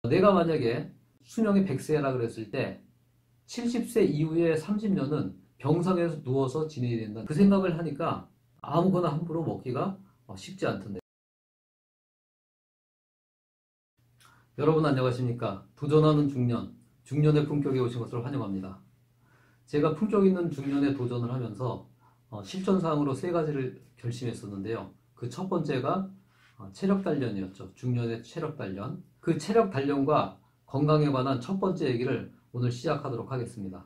내가 만약에 수명이 100세라 그랬을 때 70세 이후에 30년은 병상에서 누워서 지내야 된다. 그 생각을 하니까 아무거나 함부로 먹기가 쉽지 않던데. 여러분 안녕하십니까? 도전하는 중년, 중년의 품격에 오신 것을 환영합니다. 제가 품격 있는 중년에 도전을 하면서 실천사항으로 세 가지를 결심했었는데요. 그 첫 번째가 체력 단련이었죠. 중년의 체력 단련. 그 체력 단련과 건강에 관한 첫 번째 얘기를 오늘 시작하도록 하겠습니다.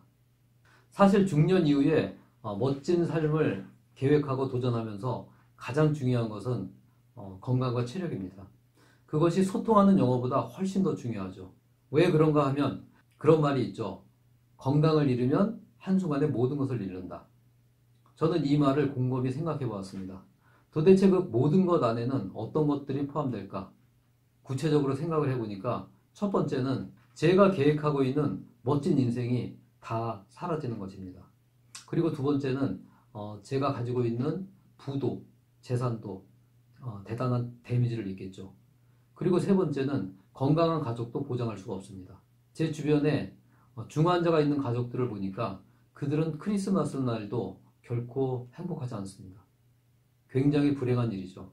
사실 중년 이후에 멋진 삶을 계획하고 도전하면서 가장 중요한 것은 건강과 체력입니다. 그것이 소통하는 영어보다 훨씬 더 중요하죠. 왜 그런가 하면 그런 말이 있죠. 건강을 잃으면 한순간에 모든 것을 잃는다. 저는 이 말을 곰곰이 생각해 보았습니다. 도대체 그 모든 것 안에는 어떤 것들이 포함될까? 구체적으로 생각을 해보니까 첫 번째는 제가 계획하고 있는 멋진 인생이 다 사라지는 것입니다. 그리고 두 번째는 제가 가지고 있는 부도, 재산도 대단한 데미지를 입겠죠. 그리고 세 번째는 건강한 가족도 보장할 수가 없습니다. 제 주변에 중환자가 있는 가족들을 보니까 그들은 크리스마스 날도 결코 행복하지 않습니다. 굉장히 불행한 일이죠.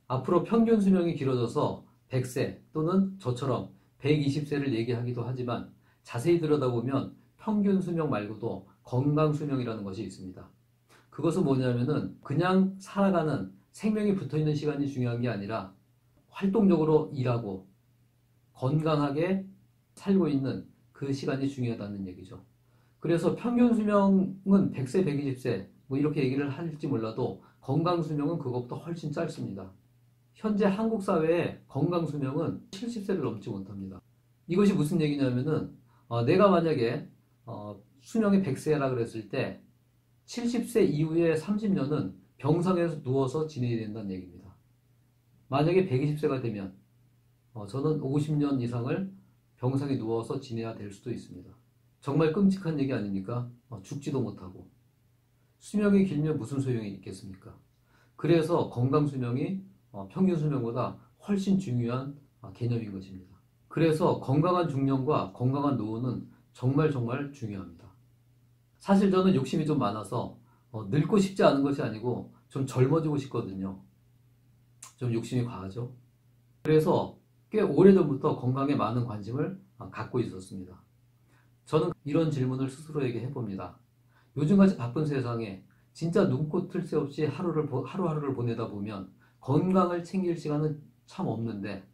앞으로 평균 수명이 길어져서 100세 또는 저처럼 120세를 얘기하기도 하지만 자세히 들여다보면 평균 수명 말고도 건강 수명이라는 것이 있습니다. 그것은 뭐냐면은 그냥 살아가는 생명이 붙어있는 시간이 중요한 게 아니라 활동적으로 일하고 건강하게 살고 있는 그 시간이 중요하다는 얘기죠. 그래서 평균 수명은 100세, 120세 뭐 이렇게 얘기를 할지 몰라도 건강 수명은 그것보다 훨씬 짧습니다. 현재 한국 사회의 건강 수명은 70세를 넘지 못합니다. 이것이 무슨 얘기냐면은 내가 만약에 수명이 100세라 그랬을 때 70세 이후에 30년은 병상에서 누워서 지내야 된다는 얘기입니다. 만약에 120세가 되면 저는 50년 이상을 병상에 누워서 지내야 될 수도 있습니다. 정말 끔찍한 얘기 아닙니까? 죽지도 못하고. 수명이 길면 무슨 소용이 있겠습니까? 그래서 건강 수명이 평균 수명보다 훨씬 중요한 개념인 것입니다. 그래서 건강한 중년과 건강한 노후는 정말 중요합니다. 사실 저는 욕심이 좀 많아서 늙고 싶지 않은 것이 아니고 좀 젊어지고 싶거든요. 좀 욕심이 과하죠. 그래서 꽤 오래전부터 건강에 많은 관심을 갖고 있었습니다. 저는 이런 질문을 스스로에게 해봅니다. 요즘같이 바쁜 세상에 진짜 눈코 뜰 새 없이 하루하루를 보내다 보면 건강을 챙길 시간은 참 없는데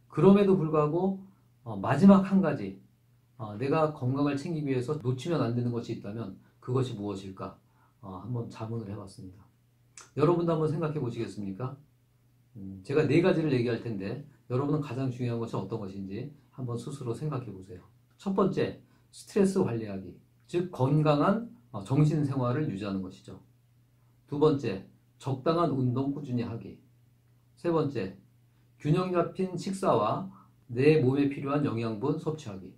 그럼에도 불구하고 마지막 한 가지 내가 건강을 챙기기 위해서 놓치면 안 되는 것이 있다면 그것이 무엇일까? 한번 자문을 해봤습니다. 여러분도 한번 생각해 보시겠습니까? 제가 네 가지를 얘기할 텐데 여러분은 가장 중요한 것이 어떤 것인지 한번 스스로 생각해 보세요. 첫 번째, 스트레스 관리하기, 즉 건강한 정신생활을 유지하는 것이죠. 두 번째, 적당한 운동 꾸준히 하기. 세 번째, 균형 잡힌 식사와 내 몸에 필요한 영양분 섭취하기.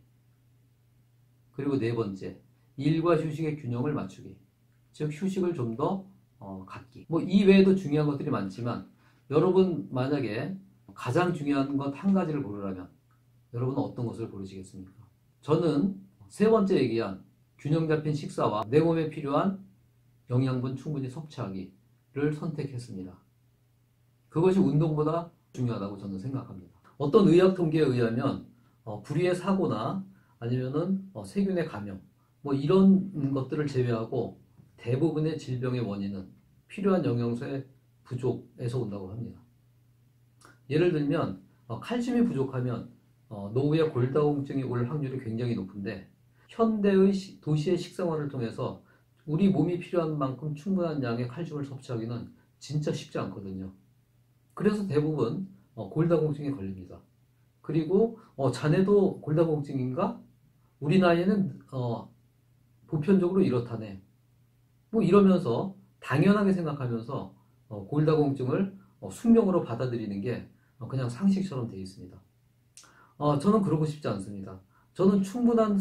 그리고 네 번째, 일과 휴식의 균형을 맞추기. 즉 휴식을 좀 더 갖기. 뭐 이 외에도 중요한 것들이 많지만 여러분 만약에 가장 중요한 것 한 가지를 고르라면 여러분은 어떤 것을 고르시겠습니까? 저는 세 번째 얘기한 균형 잡힌 식사와 내 몸에 필요한 영양분 충분히 섭취하기를 선택했습니다. 그것이 운동보다 중요하다고 저는 생각합니다. 어떤 의학 통계에 의하면 불의의 사고나 아니면은 세균의 감염 뭐 이런 것들을 제외하고 대부분의 질병의 원인은 필요한 영양소의 부족에서 온다고 합니다. 예를 들면 칼슘이 부족하면 노후에 골다공증이 올 확률이 굉장히 높은데 현대의 도시의 식생활을 통해서 우리 몸이 필요한 만큼 충분한 양의 칼슘을 섭취하기는 진짜 쉽지 않거든요. 그래서 대부분 골다공증에 걸립니다. 그리고 자네도 골다공증인가? 우리 나이에는 보편적으로 이렇다네. 뭐 이러면서 당연하게 생각하면서 골다공증을 숙명으로 받아들이는 게 그냥 상식처럼 되어 있습니다. 저는 그러고 싶지 않습니다. 저는 충분한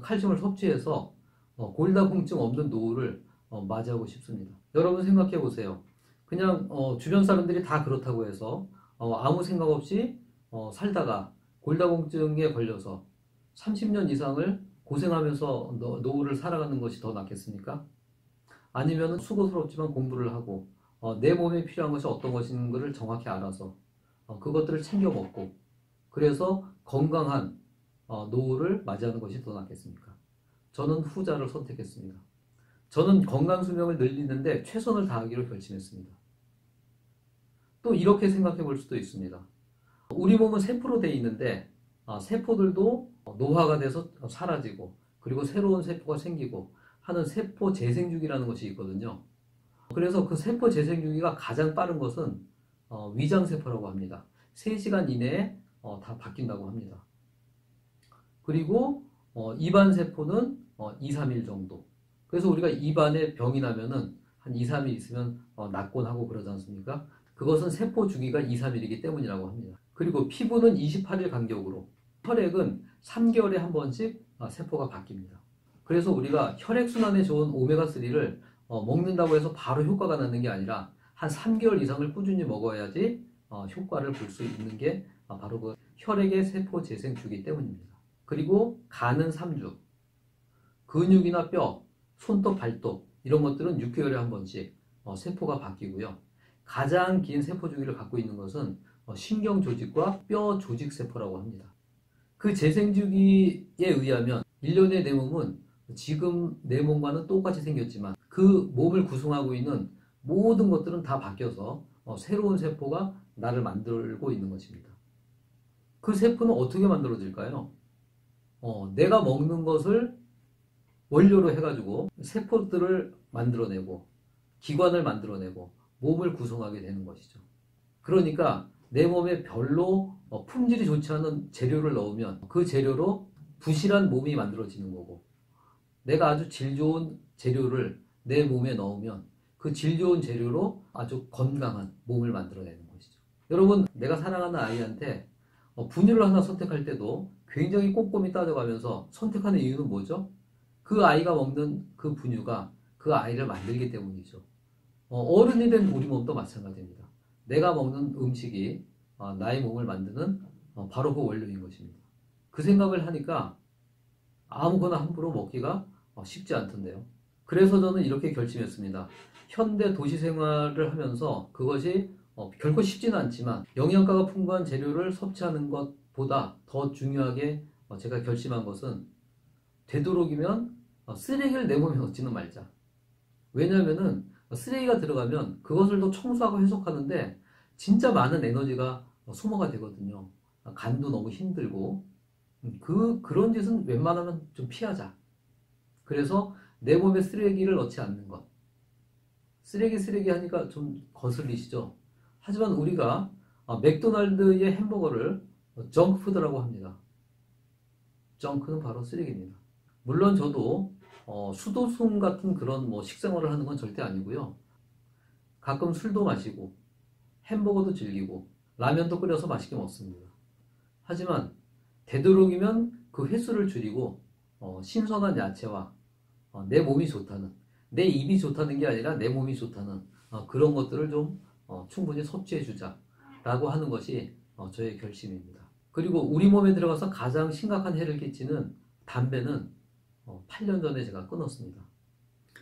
칼슘을 섭취해서 골다공증 없는 노후를 맞이하고 싶습니다. 여러분 생각해 보세요. 그냥 주변 사람들이 다 그렇다고 해서 아무 생각 없이 살다가 골다공증에 걸려서 30년 이상을 고생하면서 노후를 살아가는 것이 더 낫겠습니까? 아니면 수고스럽지만 공부를 하고 내 몸에 필요한 것이 어떤 것인가를 정확히 알아서 그것들을 챙겨 먹고 그래서 건강한 노후를 맞이하는 것이 더 낫겠습니까? 저는 후자를 선택했습니다. 저는 건강 수명을 늘리는데 최선을 다하기로 결심했습니다. 또 이렇게 생각해 볼 수도 있습니다. 우리 몸은 세포로 되어 있는데 세포들도 노화가 돼서 사라지고 그리고 새로운 세포가 생기고 하는 세포 재생주기라는 것이 있거든요. 그래서 그 세포 재생주기가 가장 빠른 것은 위장세포라고 합니다. 3시간 이내에 다 바뀐다고 합니다. 그리고 입안세포는 2, 3일 정도. 그래서 우리가 입안에 병이 나면은 한 2, 3일 있으면 낫곤 하고 그러지 않습니까? 그것은 세포 주기가 2, 3일이기 때문이라고 합니다. 그리고 피부는 28일 간격으로, 혈액은 3개월에 한 번씩 세포가 바뀝니다. 그래서 우리가 혈액순환에 좋은 오메가3를 먹는다고 해서 바로 효과가 나는 게 아니라 한 3개월 이상을 꾸준히 먹어야지 효과를 볼 수 있는 게 바로 그 혈액의 세포 재생 주기 때문입니다. 그리고 간은 3주, 근육이나 뼈, 손톱, 발톱 이런 것들은 6개월에 한 번씩 세포가 바뀌고요. 가장 긴 세포 주기를 갖고 있는 것은 신경 조직과 뼈 조직 세포라고 합니다. 그 재생 주기에 의하면 1년의 내 몸은 지금 내 몸과는 똑같이 생겼지만 그 몸을 구성하고 있는 모든 것들은 다 바뀌어서 새로운 세포가 나를 만들고 있는 것입니다. 그 세포는 어떻게 만들어질까요? 내가 먹는 것을 원료로 해가지고 세포들을 만들어내고 기관을 만들어내고 몸을 구성하게 되는 것이죠. 그러니까 내 몸에 별로 품질이 좋지 않은 재료를 넣으면 그 재료로 부실한 몸이 만들어지는 거고, 내가 아주 질 좋은 재료를 내 몸에 넣으면 그 질 좋은 재료로 아주 건강한 몸을 만들어내는 것이죠. 여러분, 내가 사랑하는 아이한테 분유를 하나 선택할 때도 굉장히 꼼꼼히 따져가면서 선택하는 이유는 뭐죠? 그 아이가 먹는 그 분유가 그 아이를 만들기 때문이죠. 어른이 된 우리 몸도 마찬가지입니다. 내가 먹는 음식이 나의 몸을 만드는 바로 그 원료인 것입니다. 그 생각을 하니까 아무거나 함부로 먹기가 쉽지 않던데요. 그래서 저는 이렇게 결심했습니다. 현대 도시 생활을 하면서 그것이 결코 쉽지는 않지만 영양가가 풍부한 재료를 섭취하는 것보다 더 중요하게 제가 결심한 것은 되도록이면 쓰레기를 내 몸에 넣지는 말자. 왜냐하면은 쓰레기가 들어가면 그것을 더 청소하고 해석하는데 진짜 많은 에너지가 소모가 되거든요. 간도 너무 힘들고 그런 짓은 웬만하면 좀 피하자. 그래서 내 몸에 쓰레기를 넣지 않는 것. 쓰레기 하니까 좀 거슬리시죠? 하지만 우리가 맥도날드의 햄버거를 정크푸드라고 합니다. 정크는 바로 쓰레기입니다. 물론 저도 수도승 같은 그런 식생활을 하는 건 절대 아니고요. 가끔 술도 마시고 햄버거도 즐기고 라면도 끓여서 맛있게 먹습니다. 하지만 되도록이면 그 횟수를 줄이고 신선한 야채와 내 몸이 좋다는, 내 입이 좋다는 게 아니라 내 몸이 좋다는 그런 것들을 좀 충분히 섭취해 주자라고 하는 것이 저의 결심입니다. 그리고 우리 몸에 들어가서 가장 심각한 해를 끼치는 담배는 8년 전에 제가 끊었습니다.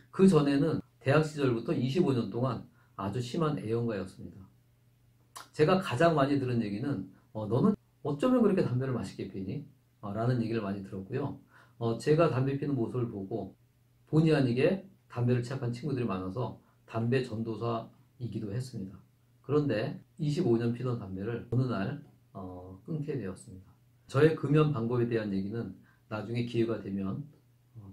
그 전에는 대학 시절부터 25년 동안 아주 심한 애연가였습니다. 제가 가장 많이 들은 얘기는 너는 어쩌면 그렇게 담배를 맛있게 피니? 라는 얘기를 많이 들었고요. 제가 담배 피는 모습을 보고 본의 아니게 담배를 시작한 친구들이 많아서 담배 전도사이기도 했습니다. 그런데 25년 피던 담배를 어느 날 끊게 되었습니다. 저의 금연 방법에 대한 얘기는 나중에 기회가 되면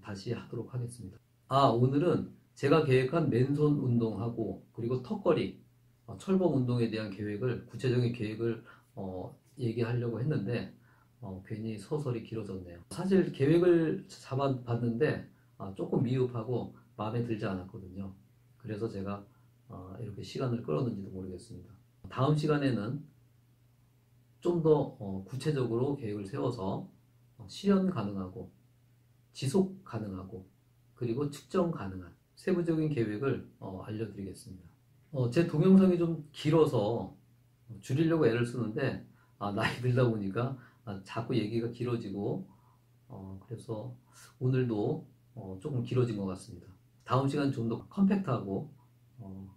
다시 하도록 하겠습니다. 오늘은 제가 계획한 맨손 운동하고 그리고 턱걸이, 철봉 운동에 대한 구체적인 계획을 얘기하려고 했는데 괜히 서설이 길어졌네요. 사실 계획을 잡아봤는데 조금 미흡하고 마음에 들지 않았거든요. 그래서 제가 이렇게 시간을 끌었는지도 모르겠습니다. 다음 시간에는 좀 더 구체적으로 계획을 세워서 실현 가능하고 지속 가능하고 그리고 측정 가능한 세부적인 계획을 알려드리겠습니다. 제 동영상이 좀 길어서 줄이려고 애를 쓰는데 나이 들다 보니까 자꾸 얘기가 길어지고 그래서 오늘도 조금 길어진 것 같습니다. 다음 시간 좀 더 컴팩트하고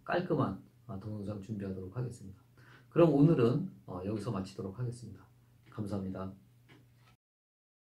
깔끔한 동영상 준비하도록 하겠습니다. 그럼 오늘은 여기서 마치도록 하겠습니다. 감사합니다.